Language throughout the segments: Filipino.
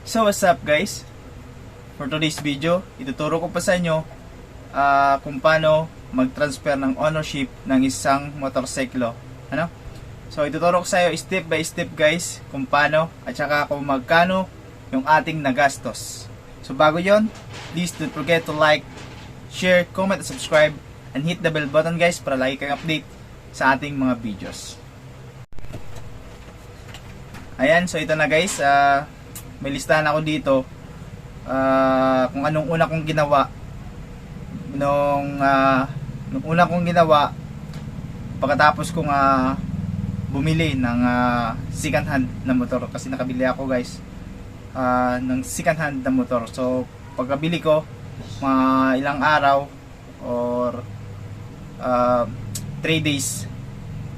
So what's up guys? For today's video, ituturo ko pa sa inyo kung paano mag-transfer ng ownership ng isang motorsiklo. Ano? So ituturo ko sa iyo step by step guys kung paano at saka kung magkano yung ating nagastos. So bago yon, please don't forget to like, share, comment, and subscribe and hit the bell button guys para lagi kang update sa ating mga videos. Ayan, so ito na guys, may listahan ako dito kung anong una kong ginawa nung una kong ginawa pagkatapos kong bumili ng second hand na motor, kasi nakabili ako guys ng second hand na motor. So pagkabili ko mga ilang araw or 3 days,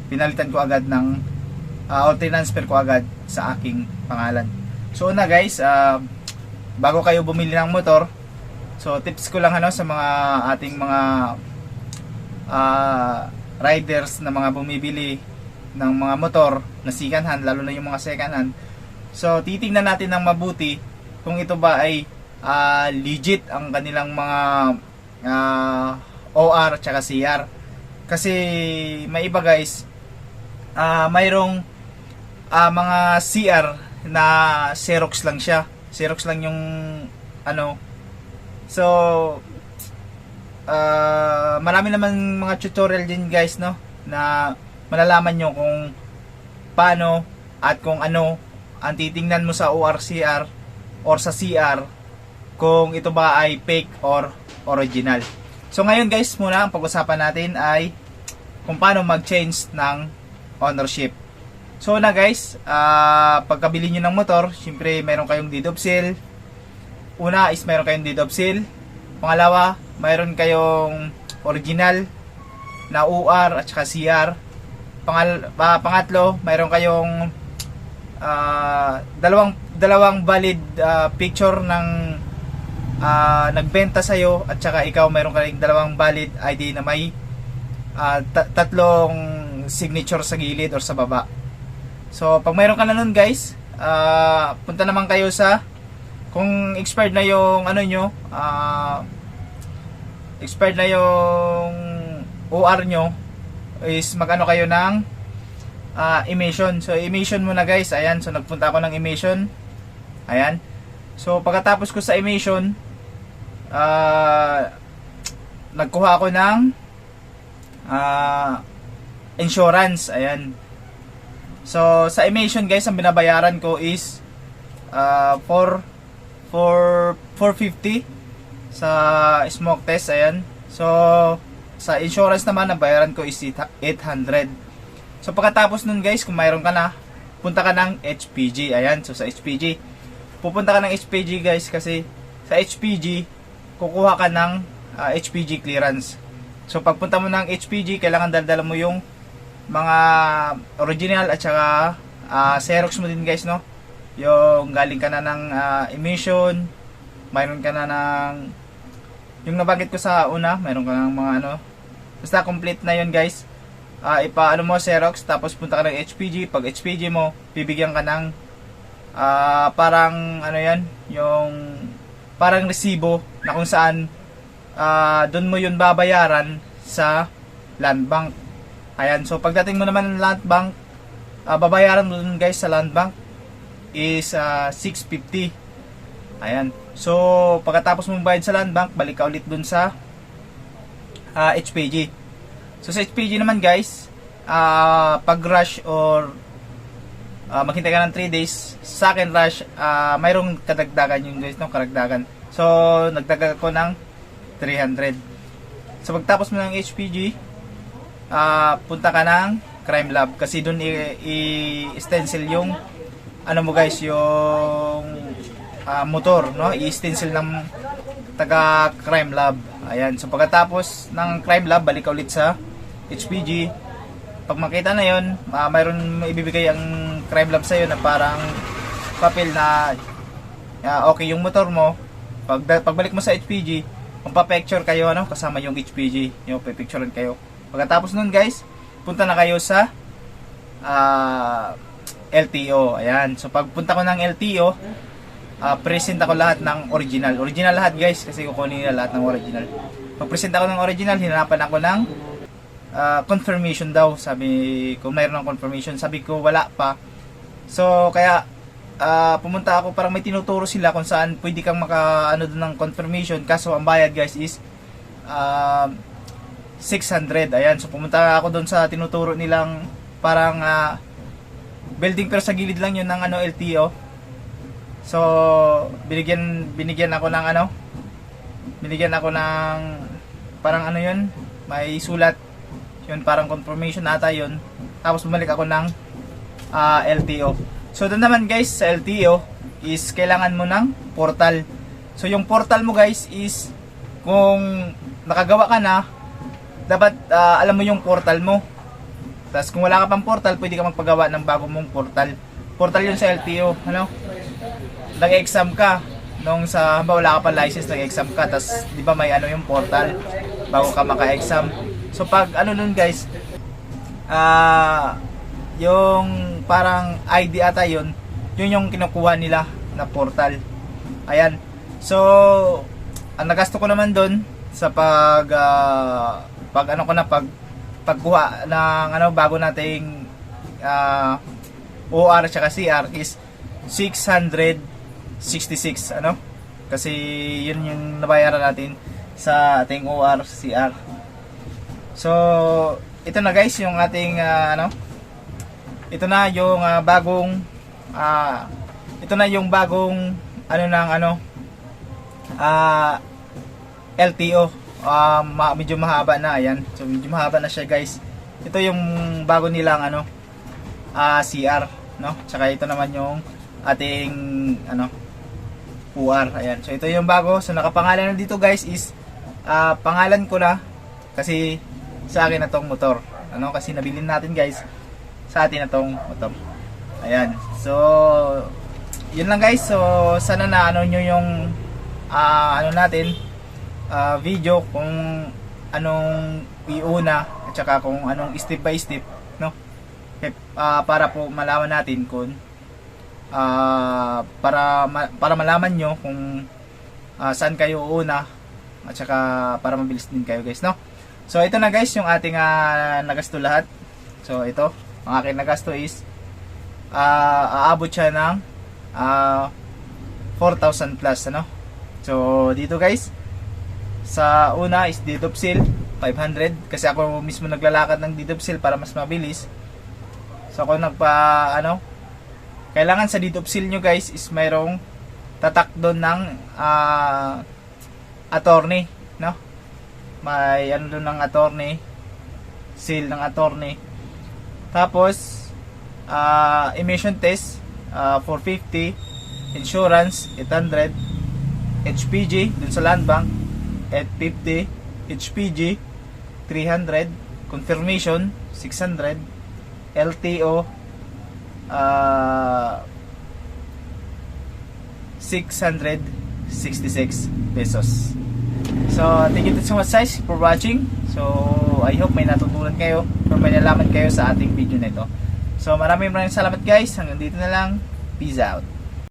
pinalitan ko agad ng o transfer ko agad sa aking pangalan. So una guys, bago kayo bumili ng motor, so tips ko lang sa mga ating mga riders na mga bumibili ng mga motor na second hand, lalo na yung mga second hand. So titingnan natin ng mabuti kung ito ba ay legit ang kanilang mga OR at saka CR. Kasi may iba guys, mayroong mga CR na Xerox lang siya. Xerox lang yung So marami naman mga tutorial din guys, no, na malalaman nyo kung paano at kung ano ang titingnan mo sa ORCR or sa CR, kung ito ba ay fake or original. So ngayon guys, muna ang pag-usapan natin ay kung paano mag-change ng ownership. So na guys, pagkabili nyo ng motor, syempre meron kayong deed of sale. Una is meron kayong deed of sale. Pangalawa, meron kayong original na OR at saka CR. Pangatlo, meron kayong dalawang valid picture ng nagbenta sa'yo, at saka ikaw meron kayong dalawang valid ID na may tatlong signature sa gilid or sa baba. So pag mayroon ka na nun guys, punta naman kayo sa, kung expired na yung expired na yung OR nyo, is magano kayo ng emission. So emission muna guys, ayan. So nagpunta ako ng emission, ayan. So pagkatapos ko sa emission, nagkuha ako ng insurance, ayan. So sa emission guys, ang binabayaran ko is 450 sa smoke test, ayan. So sa insurance naman, ang bayaran ko is 800. So pagkatapos nun guys, kung mayroon ka na, punta ka ng HPG, ayan. So sa HPG, pupunta ka ng HPG guys, kasi sa HPG kukuha ka ng HPG clearance. So pagpunta mo ng HPG, kailangan daldala mo yung mga original at saka Xerox mo din guys, no, yung galing ka na ng emission, mayroon ka na ng yung nabanggit ko sa una, mayroon ka ng mga basta complete na yun guys. Ipaano mo Xerox, tapos punta ka ng HPG. Pag HPG mo, bibigyan ka ng parang yung parang resibo na kung saan doon mo yun babayaran sa land bank. Ayan, so pagdating mo naman ng land bank, babayaran mo dun guys sa land bank is 650. Ayan, so pagkatapos mo bayad sa land bank, balik ka ulit dun sa HPG. So sa HPG naman guys, pag rush or maghintay ka ng 3 days, sa akin rush, mayroong kadagdagan yung guys, no, karagdagan. So nagdagan ko ng 300. So pagtapos mo ng HPG, punta ka ng crime lab, kasi doon i-stencil yung mo guys, yung motor, no, i-stencil ng taga crime lab. Ayan, so pagkatapos ng crime lab, balik ka ulit sa HPG. Pag makita na yon, mayroon ibibigay ang crime lab sa'yo na parang papel na okay yung motor mo. Pagbalik mo sa HPG, magpa-picture kayo, kasama yung HPG, yung pipicturean kayo. Pagkatapos nun guys, punta na kayo sa LTO. Ayan. So pagpunta ko ng LTO, present ako lahat ng original. Original lahat guys, kasi kukunin nila lahat ng original. Pag-present ako ng original, hinanapan ako ng confirmation daw. Sabi ko, mayroon ng confirmation. Sabi ko, wala pa. So, kaya pumunta ako, parang may tinuturo sila kung saan pwede kang maka-ano doon ng confirmation. Kaso, ang bayad guys is 600. Ayan, so pumunta ako doon sa tinuturo nilang parang building, pero sa gilid lang yun ng LTO. So, binigyan ako ng binigyan ako ng parang yun, may sulat yun, parang confirmation ata yun. Tapos bumalik ako ng LTO. So doon naman guys sa LTO is kailangan mo ng portal. So yung portal mo guys is kung nakagawa ka na, dapat alam mo yung portal mo. Tapos kung wala ka pang portal, pwede ka magpagawa ng bago mong portal. Portal yun sa LTO, nag-exam ka nung sa wala ka pa license, nag-exam ka, tapos di ba may yung portal bago ka maka-exam. So pag nun guys, yung parang ID ata yun yung kinukuha nila na portal. Ayan. So ang nagasto ko naman doon sa pagkuha ng bago nating OR at CR is 666 kasi yun yung nabayaran natin sa ating OR CR. So ito na guys yung ating ito na yung bagong LTO. Medyo mahaba na, ayan. So medyo mahaba na siya guys. Ito yung bago nilang CR, Tsaka ito naman yung ating UR, ayan. So ito yung bago. So nakapangalan na dito guys is pangalan ko na kasi sa akin na tong motor. Kasi nabilin natin guys sa atin na tong motor. Ayan. So yun lang guys. So sana na nyo yung natin video kung anong iuna at saka kung anong step by step, para po malaman natin kung para malaman nyo kung saan kayo una at saka para mabilis din kayo guys, So ito na guys yung ating nagasto lahat. So ito, ang aking nagasto is aabot siya ng 4,000 plus, So dito guys, sa una is Didopsil 500 kasi ako mismo naglalakad ng Didopsil para mas mabilis. So ako kailangan sa Didopsil nyo guys is mayroong tatak doon ng attorney, may doon ng attorney, seal ng attorney. Tapos emission test 450, insurance 800, HPG dun sa land bank 850, HPG 300, confirmation 600, LTO 666 pesos. So thank you so much guys for watching. So I hope may natutunan kayo or may nalaman kayo sa ating video na ito. So maraming salamat guys. Hanggang dito na lang. Peace out.